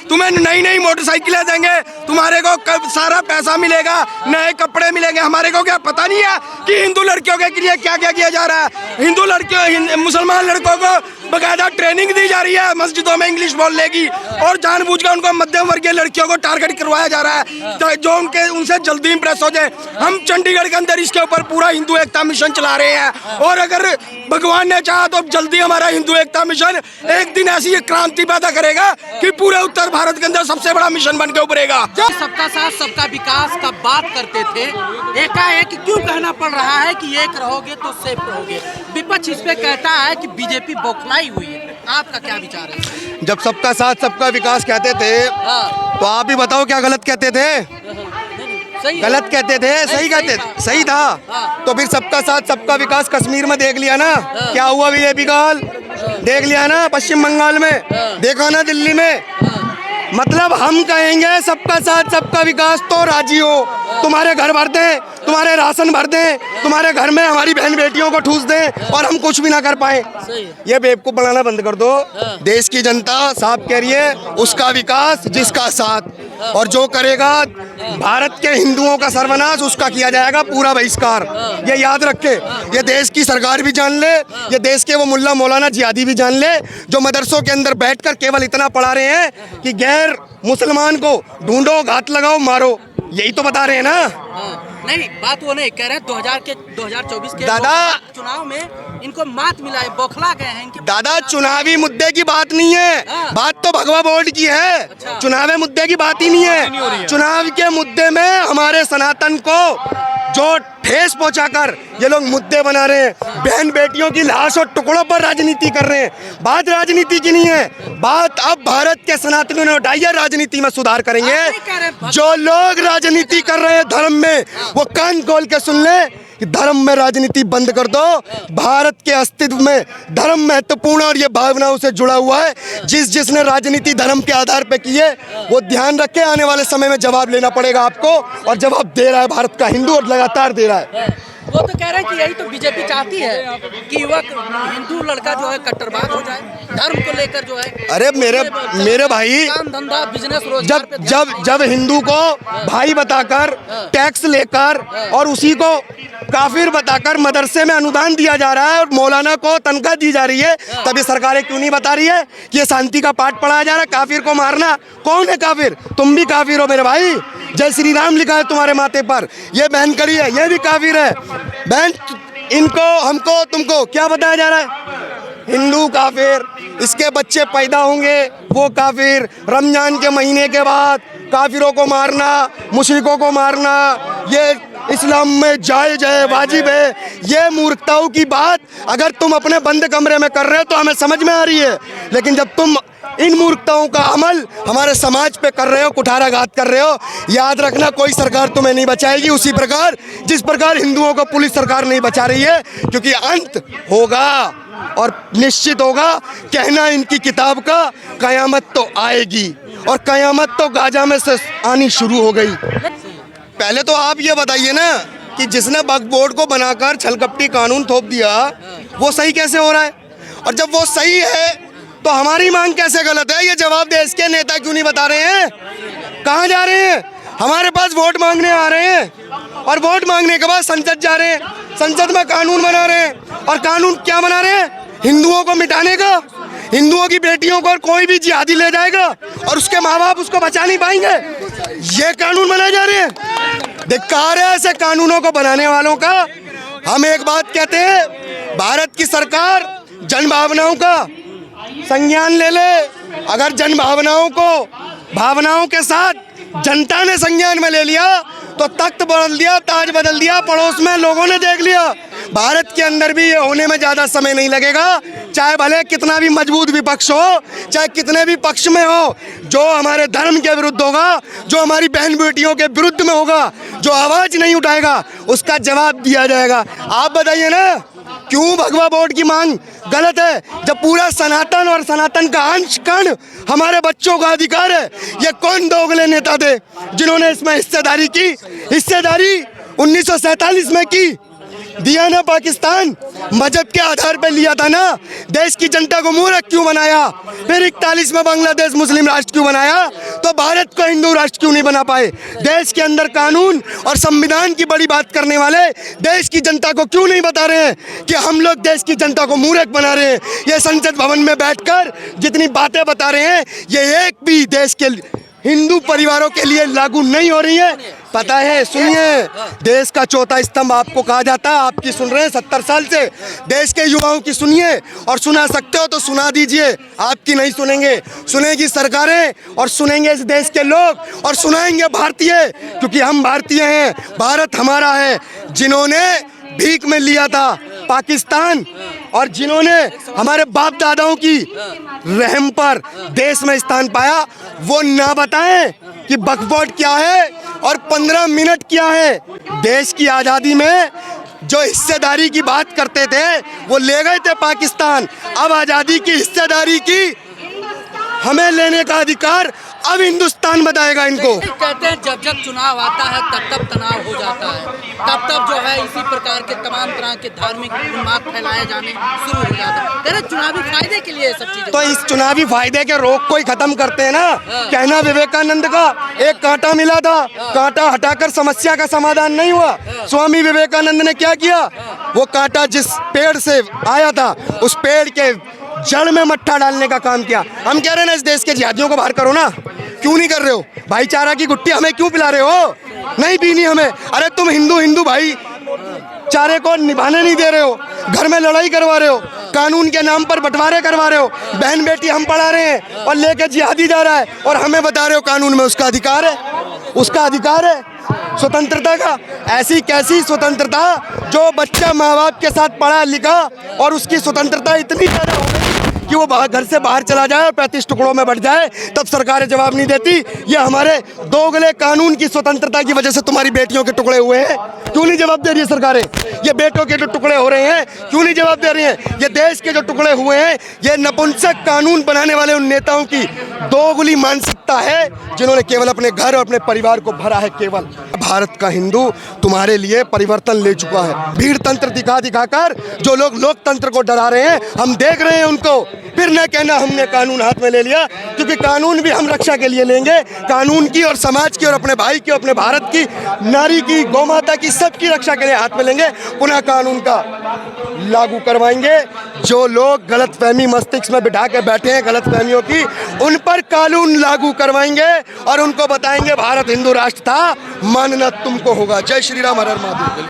तुम्हें नई नई मोटरसाइकिलें देंगे, तुम्हारे को सारा पैसा मिलेगा, नए कपड़े मिलेंगे। हमारे को क्या पता नहीं है कि हिंदू लड़कियों के लिए क्या क्या किया जा रहा है। हिंदू लड़कियों, मुसलमान लड़कों को बकायदा ट्रेनिंग दी जा रही है मस्जिदों में इंग्लिश बोलने की, और जानबूझकर उनको मध्यम वर्गीय लड़कियों को टारगेट करवाया जा रहा है जो उनसे जल्दी इंप्रेस हो जाए। हम चंडीगढ़ के अंदर इसके ऊपर पूरा हिंदू एकता मिशन चला रहे हैं, और अगर भगवान ने चाहा तो जल्दी हमारा हिंदू एकता मिशन एक दिन ऐसी क्रांति पैदा करेगा कि पूरे उत्तर भारत के अंदर सबसे बड़ा मिशन बन के उभरेगा। सबका साथ सबका विकास का बात करते थे, एकाएक क्यों कहना पड़ रहा है कि एक रहोगे तो सेफ रहोगे? विपक्ष इस पे कहता है कि बीजेपी बौखलाई हुई है, आपका क्या विचार है? जब सबका साथ सबका विकास कहते थे तो आप ही बताओ क्या गलत कहते थे? गलत कहते थे, सही कहते थे? सही था। तो फिर सबका साथ सबका विकास कश्मीर में देख लिया ना, क्या हुआ बीजेपी का हाल देख लिया ना, पश्चिम बंगाल में देखा ना, दिल्ली में। मतलब हम कहेंगे सबका साथ सबका विकास तो राजी हो, तुम्हारे घर भर दें, तुम्हारे राशन भर दें, तुम्हारे घर में हमारी बहन बेटियों को ठूस दें और हम कुछ भी ना कर पाए। ये बेवकूफ बनाना बंद कर दो। देश की जनता साफ कह रही है उसका विकास जिसका साथ, और जो करेगा भारत के हिंदुओं का सर्वनाश उसका किया जाएगा पूरा बहिष्कार। ये याद रखे, ये देश की सरकार भी जान ले, ये देश के वो मुल्ला मौलाना जिहादी भी जान ले जो मदरसों के अंदर बैठकर केवल इतना पढ़ा रहे हैं कि गैर मुसलमान को ढूंढो, घात लगाओ, मारो। यही तो बता रहे हैं ना। नहीं, बात वो नहीं कह रहे। 2024 के दादा चुनाव में इनको मात मिला है, बौखला गए हैं इनके। दादा चुनावी मुद्दे की बात नहीं है, बात तो भगवा बोर्ड की है। अच्छा। चुनावी मुद्दे की बात ही नहीं है। चुनाव के मुद्दे में हमारे सनातन को जो ठेस पहुंचाकर ये लोग मुद्दे बना रहे हैं, बहन बेटियों की लाश और टुकड़ों पर राजनीति कर रहे हैं। बात राजनीति की नहीं है, बात अब भारत के सनातनियों ने उठाई है, राजनीति में सुधार करेंगे। जो लोग राजनीति कर रहे हैं धर्म में, वो कान खोल के सुन ले कि धर्म में राजनीति बंद कर दो। भारत के अस्तित्व में धर्म महत्वपूर्ण और ये भावनाओं से जुड़ा हुआ है। जिसने राजनीति धर्म के आधार पर की है वो ध्यान रखे, आने वाले समय में जवाब लेना पड़ेगा आपको, और जवाब दे रहा है भारत का हिंदू और लगातार दे रहा है। वो तो कह रहे हैं कि यही तो बीजेपी चाहती है कि युवक हिंदू लड़का जो है कट्टरबाज हो जाए, धर्म को लेकर जो है। अरे मेरे भाई, काम धंधा बिजनेस रोजगार जब हिंदू को भाई बताकर टैक्स लेकर और उसी को काफिर बताकर मदरसे में अनुदान दिया जा रहा है और मौलाना को तनख्वाह दी जा रही है, तभी सरकारें क्यों नहीं बता रही है कि ये शांति का पाठ पढ़ाया जा रहा है? काफिर को मारना, कौन है काफिर? तुम भी काफिर हो मेरे भाई। जय श्री राम लिखा है तुम्हारे माथे पर, ये बहन कड़ी है, ये भी काफिर है। बहन इनको हमको तुमको क्या बताया जा रहा है? हिंदू काफिर, इसके बच्चे पैदा होंगे वो काफिर। रमजान के महीने के बाद काफिरों को मारना, मुशरिकों को मारना, ये इस्लाम में जायज़ है, वाजिब है। ये मूर्खताओं की बात अगर तुम अपने बंद कमरे में कर रहे हो तो हमें समझ में आ रही है, लेकिन जब तुम इन मूर्खताओं का अमल हमारे समाज पे कर रहे हो, कुठाराघात कर रहे हो, याद रखना कोई सरकार तुम्हें नहीं बचाएगी। उसी प्रकार जिस प्रकार हिंदुओं को पुलिस सरकार नहीं बचा रही है, क्योंकि अंत होगा और निश्चित होगा। कहना इनकी किताब का कयामत तो आएगी, और कयामत तो गाजा में से आनी शुरू हो गई। पहले तो आप ये बताइए ना कि जिसने वक्फ बोर्ड को बनाकर छलकपटी कानून थोप दिया वो सही कैसे हो रहा है? और जब वो सही है तो हमारी मांग कैसे गलत है? ये जवाब देश के नेता क्यों नहीं बता रहे हैं? कहाँ जा रहे हैं? हमारे पास वोट मांगने आ रहे हैं, और वोट मांगने के बाद संसद जा रहे हैं, संसद में कानून बना रहे हैं, और कानून क्या बना रहे हैं? हिंदुओं को मिटाने का। हिंदुओं की बेटियों को कोई भी जिहादी ले जाएगा और उसके माँ बाप उसको बचा नहीं पाएंगे, ये कानून बनाए जा रहे हैं। धिक्कार है ऐसे कानूनों को बनाने वालों का। हम एक बात कहते हैं, भारत की सरकार जन भावनाओं का संज्ञान ले ले। अगर जन भावनाओं के साथ जनता ने संज्ञान में ले लिया तो तख्त बदल दिया, ताज बदल दिया, पड़ोस में लोगों ने देख लिया। भारत के अंदर भी ये होने में ज़्यादा समय नहीं लगेगा, चाहे भले कितना भी मजबूत विपक्ष हो, चाहे कितने भी पक्ष में हो। जो हमारे धर्म के विरुद्ध होगा, जो हमारी बहन बेटियों के विरुद्ध में होगा, जो आवाज़ नहीं उठाएगा, उसका जवाब दिया जाएगा। आप बताइए ना, क्यों भगवा बोर्ड की मांग गलत है? जब पूरा सनातन और सनातन का अंश कण हमारे बच्चों का अधिकार है। ये कौन दोगले नेता थे जिन्होंने इसमें हिस्सेदारी की? हिस्सेदारी 1947 में की, दिया ना पाकिस्तान, मजहब के आधार पर लिया था ना। देश की जनता को मूर्ख क्यों बनाया? फिर 41 में बांग्लादेश मुस्लिम राष्ट्र क्यों बनाया? तो भारत को हिंदू राष्ट्र क्यों नहीं बना पाए? देश के अंदर कानून और संविधान की बड़ी बात करने वाले देश की जनता को क्यों नहीं बता रहे हैं कि हम लोग देश की जनता को मूर्ख बना रहे हैं? ये संसद भवन में बैठकर जितनी बातें बता रहे हैं, ये एक भी देश के हिंदू परिवारों के लिए लागू नहीं हो रही है। पता है, सुनिए, देश का चौथा स्तंभ आपको कहा जाता है, आपकी सुन रहे हैं 70 साल से। देश के युवाओं की सुनिए, और सुना सकते हो तो सुना दीजिए। आपकी नहीं सुनेंगे, सुनेगी सरकारें और सुनेंगे इस देश के लोग और सुनाएंगे भारतीय, क्योंकि हम भारतीय हैं, भारत हमारा है। जिन्होंने भीख में लिया था पाकिस्तान और जिन्होंने हमारे बाप दादाओं की रहम पर देश में स्थान पाया, वो ना बताएं कि वक्फ क्या है और 15 मिनट क्या है। देश की आज़ादी में जो हिस्सेदारी की बात करते थे वो ले गए थे पाकिस्तान। अब आज़ादी की हिस्सेदारी की हमें लेने का अधिकार अब हिंदुस्तान बताएगा इनको। कहते हैं जब जब चुनाव आता है तब तब तनाव हो जाता है, तब तब जो है इसी प्रकार के तमाम तरह के धार्मिक उन्माद फैलाए जाने शुरू हो जाता है। तेरे चुनावी फायदे के लिए सब चीजें, तो इस चुनावी फायदे के रोग को ही खत्म करते हैं ना। कहना विवेकानंद का एक कांटा मिला था, कांटा हटाकर समस्या का समाधान नहीं हुआ। स्वामी विवेकानंद ने क्या किया? वो कांटा जिस पेड़ से आया था उस पेड़ के जड़ में मट्ठा डालने का काम किया। हम कह रहे हैं ना, इस देश के जिहादियों को बाहर करो ना। क्यों नहीं कर रहे हो? भाईचारा की गुट्टी हमें क्यों पिला रहे हो? नहीं पीनी हमें। अरे तुम हिंदू भाई चारे को निभाने नहीं दे रहे हो, घर में लड़ाई करवा रहे हो, कानून के नाम पर बंटवारे करवा रहे हो। बहन बेटी हम पढ़ा रहे हैं और लेके जिहादी जा रहा है और हमें बता रहे हो कानून में उसका अधिकार है, उसका अधिकार है स्वतंत्रता का। ऐसी कैसी स्वतंत्रता जो बच्चा माँ बाप के साथ पढ़ा लिखा और उसकी स्वतंत्रता इतनी ज़्यादा हो गई कि वो घर से बाहर चला जाए और 35 टुकड़ों में बढ़ जाए, तब सरकारें जवाब नहीं देती। ये हमारे दोगले कानून की स्वतंत्रता की वजह से तुम्हारी बेटियों के टुकड़े हुए हैं, क्यों नहीं जवाब दे रही है सरकारें? ये बेटों के जो टुकड़े हो रहे हैं क्यों नहीं जवाब दे रही हैं? ये देश के जो टुकड़े हुए हैं, ये नपुंसक कानून बनाने वाले उन नेताओं की दोगली मानसिकता है जिन्होंने केवल अपने घर और अपने परिवार को भरा है। केवल भारत का हिंदू तुम्हारे लिए परिवर्तन ले चुका है। भीड़ तंत्र दिखाकर जो लोग लोकतंत्र को डरा रहे हैं, हम देख रहे हैं उनको। फिर न कहना हमने कानून हाथ में ले लिया, क्योंकि कानून भी हम रक्षा के लिए लेंगे, कानून की और समाज की और अपने भाई की, अपने भारत की, नारी की, गौ माता की, सबकी रक्षा के लिए हाथ में लेंगे। पुनः कानून का लागू करवाएंगे। जो लोग गलतफहमी मस्तिष्क में बिठा के बैठे हैं गलतफहमियों की, उन पर कानून लागू करवाएंगे और उनको बताएंगे भारत हिंदू राष्ट्र था, मानना तुमको होगा। जय श्री राम, हर हर महादेव।